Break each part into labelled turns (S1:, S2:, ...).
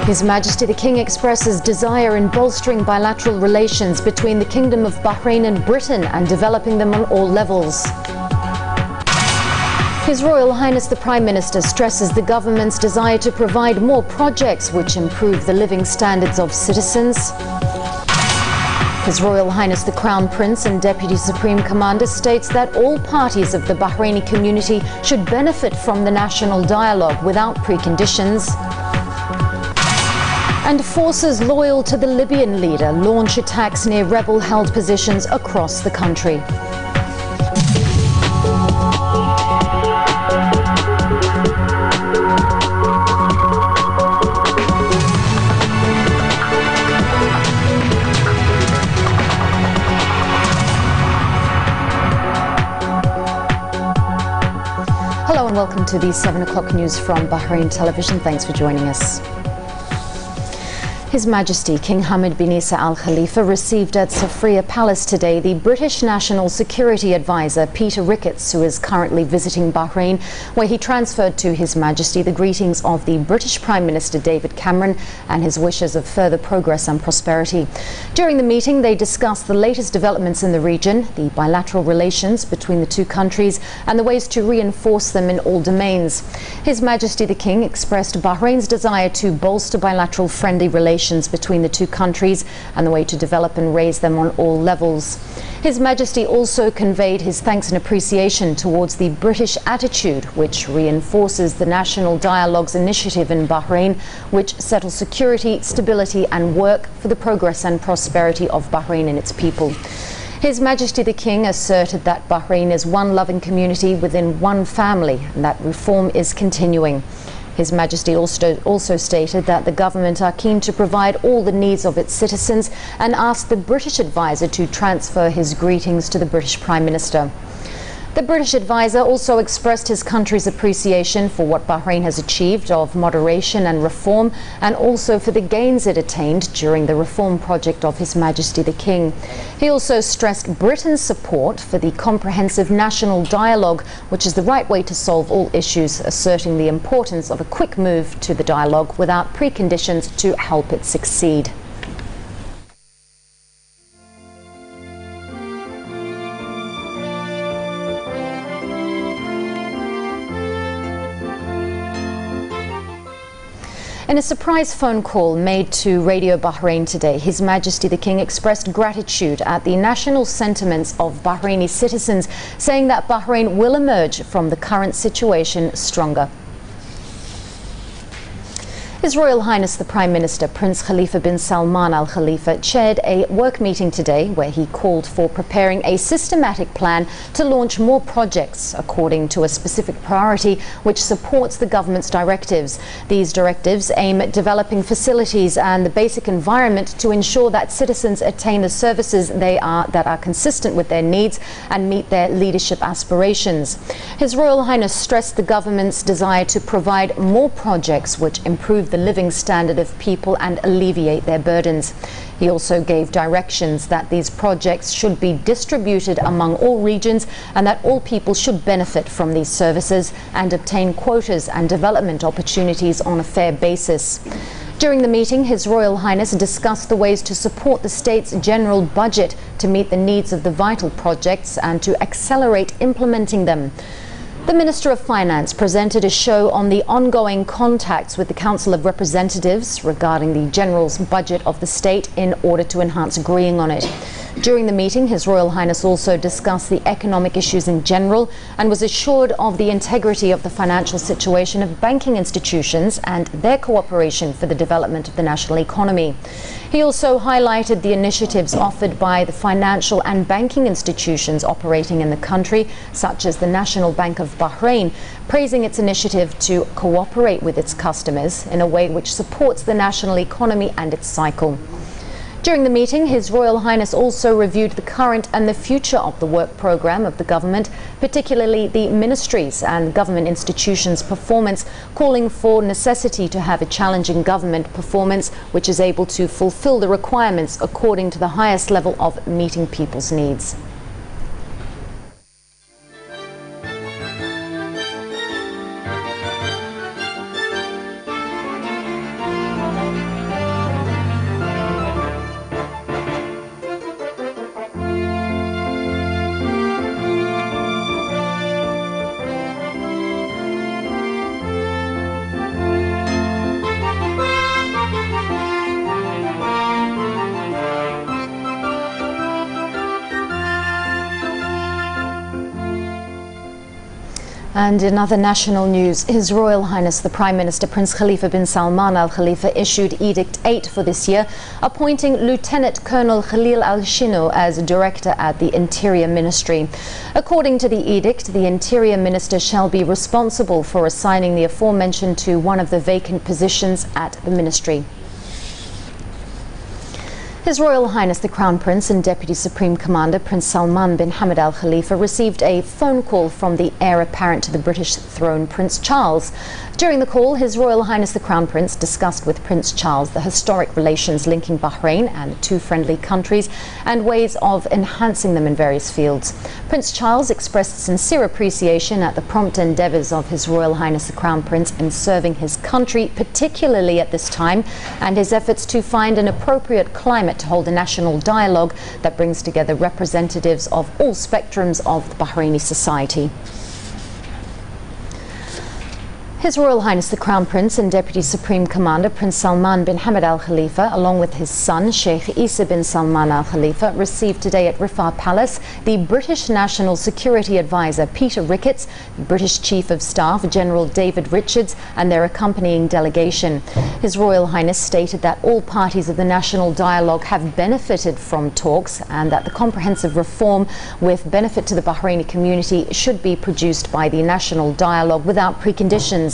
S1: His Majesty the King expresses desire in bolstering bilateral relations between the Kingdom of Bahrain and Britain and developing them on all levels. His Royal Highness the Prime Minister stresses the government's desire to provide more projects which improve the living standards of citizens. His Royal Highness the Crown Prince and Deputy Supreme Commander states that all parties of the Bahraini community should benefit from the national dialogue without preconditions. And forces loyal to the Libyan leader launch attacks near rebel-held positions across the country. Hello and welcome to the 7 o'clock news from Bahrain Television. Thanks for joining us. His Majesty King Hamad bin Isa Al Khalifa received at Safriya Palace today the British National Security Advisor Peter Ricketts, who is currently visiting Bahrain, where he transferred to His Majesty the greetings of the British Prime Minister David Cameron and his wishes of further progress and prosperity. During the meeting, they discussed the latest developments in the region, the bilateral relations between the two countries, and the ways to reinforce them in all domains. His Majesty the King expressed Bahrain's desire to bolster bilateral friendly relations between the two countries and the way to develop and raise them on all levels. His Majesty also conveyed his thanks and appreciation towards the British attitude, which reinforces the National Dialogue's initiative in Bahrain, which settles security, stability and work for the progress and prosperity of Bahrain and its people. His Majesty the King asserted that Bahrain is one loving community within one family and that reform is continuing. His Majesty also stated that the government are keen to provide all the needs of its citizens and asked the British advisor to transfer his greetings to the British Prime Minister. The British advisor also expressed his country's appreciation for what Bahrain has achieved of moderation and reform, and also for the gains it attained during the reform project of His Majesty the King. He also stressed Britain's support for the comprehensive national dialogue, which is the right way to solve all issues, asserting the importance of a quick move to the dialogue without preconditions to help it succeed. In a surprise phone call made to Radio Bahrain today, His Majesty the King expressed gratitude at the national sentiments of Bahraini citizens, saying that Bahrain will emerge from the current situation stronger. His Royal Highness the Prime Minister Prince Khalifa bin Salman Al Khalifa chaired a work meeting today where he called for preparing a systematic plan to launch more projects according to a specific priority which supports the government's directives. These directives aim at developing facilities and the basic environment to ensure that citizens attain the services that are consistent with their needs and meet their leadership aspirations. His Royal Highness stressed the government's desire to provide more projects which improve the living standard of people and alleviate their burdens. He also gave directions that these projects should be distributed among all regions and that all people should benefit from these services and obtain quotas and development opportunities on a fair basis. During the meeting, His Royal Highness discussed the ways to support the state's general budget to meet the needs of the vital projects and to accelerate implementing them. The Minister of Finance presented a show on the ongoing contacts with the Council of Representatives regarding the general budget of the state in order to enhance agreeing on it. During the meeting, His Royal Highness also discussed the economic issues in general and was assured of the integrity of the financial situation of banking institutions and their cooperation for the development of the national economy. He also highlighted the initiatives offered by the financial and banking institutions operating in the country, such as the National Bank of Bahrain, praising its initiative to cooperate with its customers in a way which supports the national economy and its cycle. During the meeting, His Royal Highness also reviewed the current and the future of the work programme of the government, particularly the ministries and government institutions' performance, calling for necessity to have a challenging government performance which is able to fulfil the requirements according to the highest level of meeting people's needs. And in other national news, His Royal Highness the Prime Minister Prince Khalifa bin Salman Al Khalifa issued Edict 8 for this year, appointing Lieutenant Colonel Khalil Al Shino as Director at the Interior Ministry. According to the edict, the Interior Minister shall be responsible for assigning the aforementioned to one of the vacant positions at the ministry. His Royal Highness the Crown Prince and Deputy Supreme Commander Prince Salman bin Hamad Al Khalifa received a phone call from the heir apparent to the British throne, Prince Charles. During the call, His Royal Highness the Crown Prince discussed with Prince Charles the historic relations linking Bahrain and the two friendly countries and ways of enhancing them in various fields. Prince Charles expressed sincere appreciation at the prompt endeavours of His Royal Highness the Crown Prince in serving his country, particularly at this time, and his efforts to find an appropriate climate to hold a national dialogue that brings together representatives of all spectrums of the Bahraini society. His Royal Highness the Crown Prince and Deputy Supreme Commander Prince Salman bin Hamad Al Khalifa, along with his son Sheikh Isa bin Salman Al Khalifa, received today at Riffa Palace the British National Security Advisor Peter Ricketts, the British Chief of Staff General David Richards, and their accompanying delegation. His Royal Highness stated that all parties of the national dialogue have benefited from talks and that the comprehensive reform with benefit to the Bahraini community should be produced by the national dialogue without preconditions.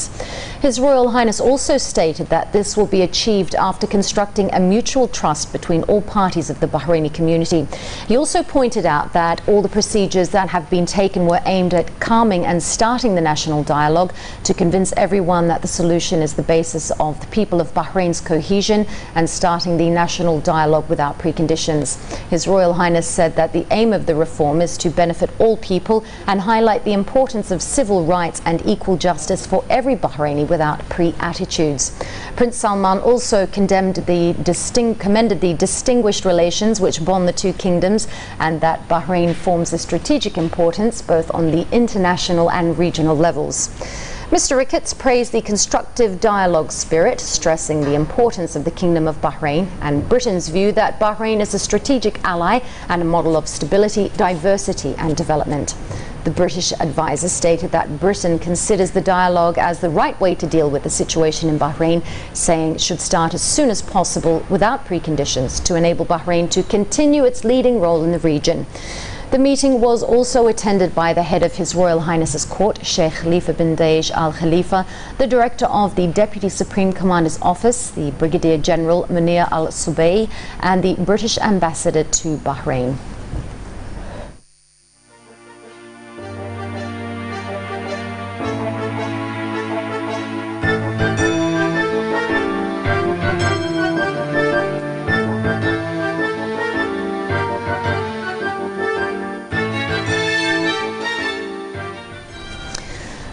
S1: His Royal Highness also stated that this will be achieved after constructing a mutual trust between all parties of the Bahraini community. He also pointed out that all the procedures that have been taken were aimed at calming and starting the national dialogue to convince everyone that the solution is the basis of the people of Bahrain's cohesion and starting the national dialogue without preconditions. His Royal Highness said that the aim of the reform is to benefit all people and highlight the importance of civil rights and equal justice for every Bahraini without pre-attitudes. Prince Salman also commended the distinguished relations which bond the two kingdoms and that Bahrain forms a strategic importance both on the international and regional levels. Mr. Ricketts praised the constructive dialogue spirit, stressing the importance of the Kingdom of Bahrain and Britain's view that Bahrain is a strategic ally and a model of stability, diversity and development. The British advisor stated that Britain considers the dialogue as the right way to deal with the situation in Bahrain, saying it should start as soon as possible without preconditions to enable Bahrain to continue its leading role in the region. The meeting was also attended by the head of His Royal Highness's court, Sheikh Khalifa bin Daesh Al Khalifa, the director of the Deputy Supreme Commander's office, the Brigadier General Munir Al Subay, and the British ambassador to Bahrain.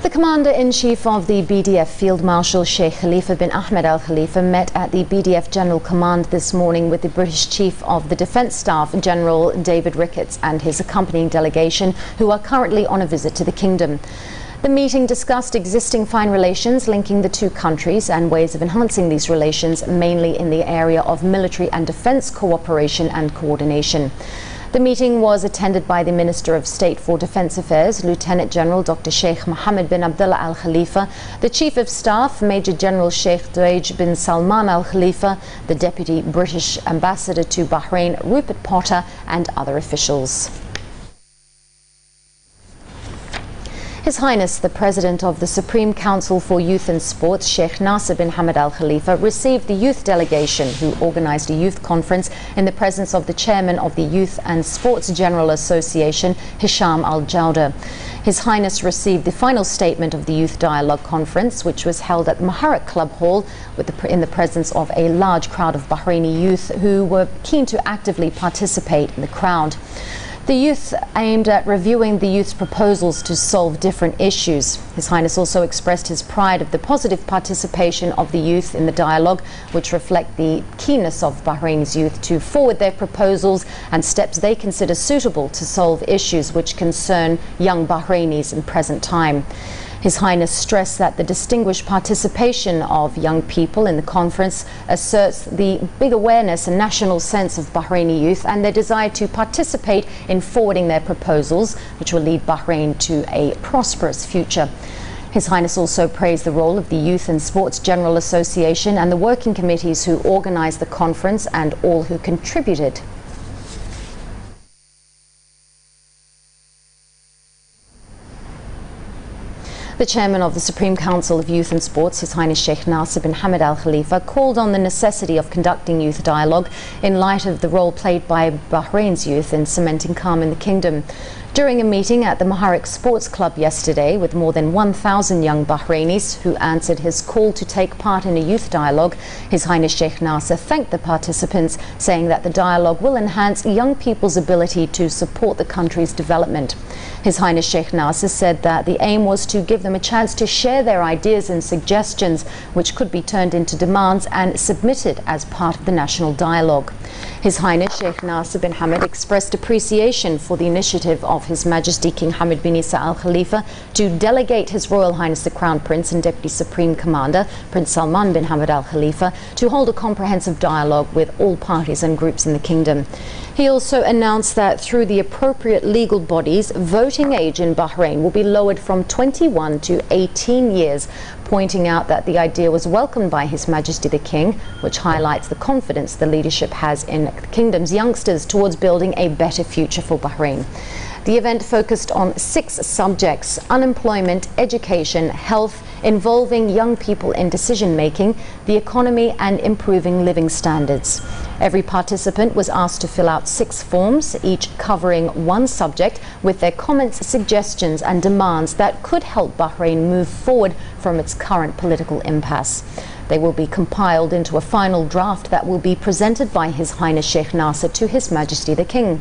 S1: The Commander-in-Chief of the BDF Field Marshal Sheikh Khalifa bin Ahmed Al Khalifa met at the BDF General Command this morning with the British Chief of the Defence Staff General David Ricketts and his accompanying delegation, who are currently on a visit to the Kingdom. The meeting discussed existing fine relations linking the two countries and ways of enhancing these relations, mainly in the area of military and defence cooperation and coordination. The meeting was attended by the Minister of State for Defence Affairs, Lieutenant General Dr. Sheikh Mohammed bin Abdullah Al Khalifa, the Chief of Staff, Major General Sheikh Duaij bin Salman Al Khalifa, the Deputy British Ambassador to Bahrain, Rupert Potter, and other officials. His Highness the President of the Supreme Council for Youth and Sports, Sheikh Nasser bin Hamad Al Khalifa, received the youth delegation who organised a youth conference in the presence of the Chairman of the Youth and Sports General Association, Hisham Al Jawda. His Highness received the final statement of the Youth Dialogue Conference, which was held at Maharat Club Hall in the presence of a large crowd of Bahraini youth who were keen to actively participate in the crowd. The youth aimed at reviewing the youth's proposals to solve different issues. His Highness also expressed his pride of the positive participation of the youth in the dialogue, which reflect the keenness of Bahrain's youth to forward their proposals and steps they consider suitable to solve issues which concern young Bahrainis in present time. His Highness stressed that the distinguished participation of young people in the conference asserts the big awareness and national sense of Bahraini youth and their desire to participate in forwarding their proposals, which will lead Bahrain to a prosperous future. His Highness also praised the role of the Youth and Sports General Association and the working committees who organised the conference and all who contributed. The chairman of the Supreme Council of Youth and Sports, His Highness Sheikh Nasser bin Hamad Al Khalifa, called on the necessity of conducting youth dialogue in light of the role played by Bahrain's youth in cementing calm in the kingdom. During a meeting at the Muharraq Sports Club yesterday with more than 1,000 young Bahrainis who answered his call to take part in a youth dialogue, His Highness Sheikh Nasser thanked the participants, saying that the dialogue will enhance young people's ability to support the country's development. His Highness Sheikh Nasser said that the aim was to give them a chance to share their ideas and suggestions, which could be turned into demands and submitted as part of the national dialogue. His Highness Sheikh Nasser bin Hamad expressed appreciation for the initiative of His Majesty King Hamad bin Isa Al Khalifa to delegate His Royal Highness the Crown Prince and Deputy Supreme Commander Prince Salman bin Hamad Al Khalifa to hold a comprehensive dialogue with all parties and groups in the kingdom. He also announced that through the appropriate legal bodies, voting age in Bahrain will be lowered from 21 to 18 years, pointing out that the idea was welcomed by His Majesty the King, which highlights the confidence the leadership has in the kingdom's youngsters towards building a better future for Bahrain. The event focused on 6 subjects: unemployment, education, health, involving young people in decision-making, the economy and improving living standards. Every participant was asked to fill out 6 forms, each covering one subject, with their comments, suggestions and demands that could help Bahrain move forward from its current political impasse. They will be compiled into a final draft that will be presented by His Highness Sheikh Nasser to His Majesty the King.